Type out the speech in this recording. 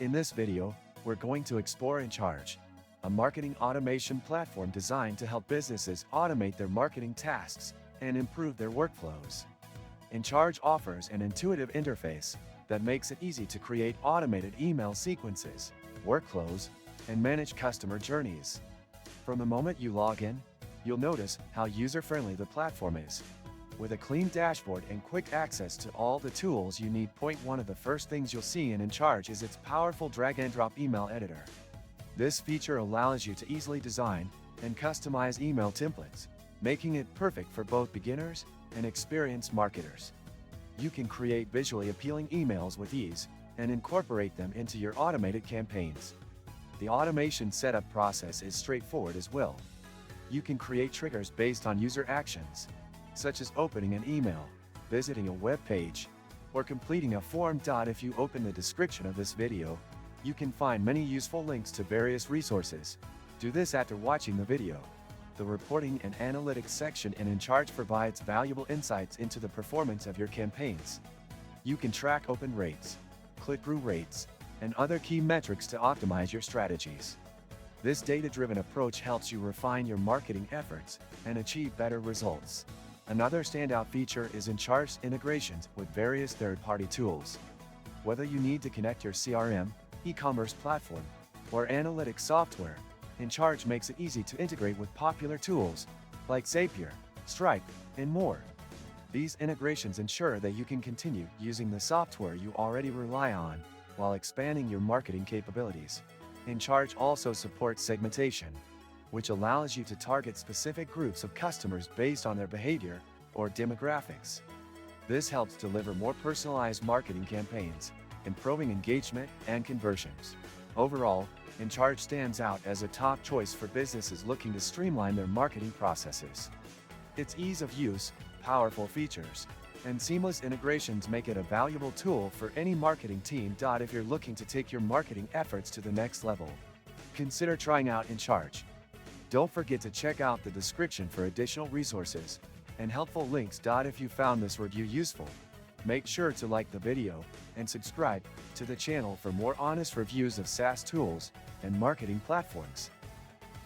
In this video, we're going to explore Encharge, a marketing automation platform designed to help businesses automate their marketing tasks and improve their workflows. Encharge offers an intuitive interface that makes it easy to create automated email sequences, workflows, and manage customer journeys. From the moment you log in, you'll notice how user-friendly the platform is. With a clean dashboard and quick access to all the tools you need. One of the first things you'll see in Encharge is its powerful drag-and-drop email editor. This feature allows you to easily design and customize email templates, making it perfect for both beginners and experienced marketers. You can create visually appealing emails with ease and incorporate them into your automated campaigns. The automation setup process is straightforward as well. You can create triggers based on user actions, such as opening an email, visiting a web page, or completing a form. If you open the description of this video, you can find many useful links to various resources. Do this after watching the video. The reporting and analytics section in Encharge provides valuable insights into the performance of your campaigns. You can track open rates, click-through rates, and other key metrics to optimize your strategies. This data-driven approach helps you refine your marketing efforts and achieve better results. Another standout feature is Encharge's integrations with various third-party tools. Whether you need to connect your CRM, e-commerce platform, or analytics software, Encharge makes it easy to integrate with popular tools like Zapier, Stripe, and more. These integrations ensure that you can continue using the software you already rely on while expanding your marketing capabilities. Encharge also supports segmentation, which allows you to target specific groups of customers based on their behavior or demographics. This helps deliver more personalized marketing campaigns, improving engagement and conversions. Overall, Encharge stands out as a top choice for businesses looking to streamline their marketing processes. Its ease of use, powerful features, and seamless integrations make it a valuable tool for any marketing team. If you're looking to take your marketing efforts to the next level, consider trying out Encharge. Don't forget to check out the description for additional resources and helpful links. If you found this review useful, make sure to like the video and subscribe to the channel for more honest reviews of SaaS tools and marketing platforms.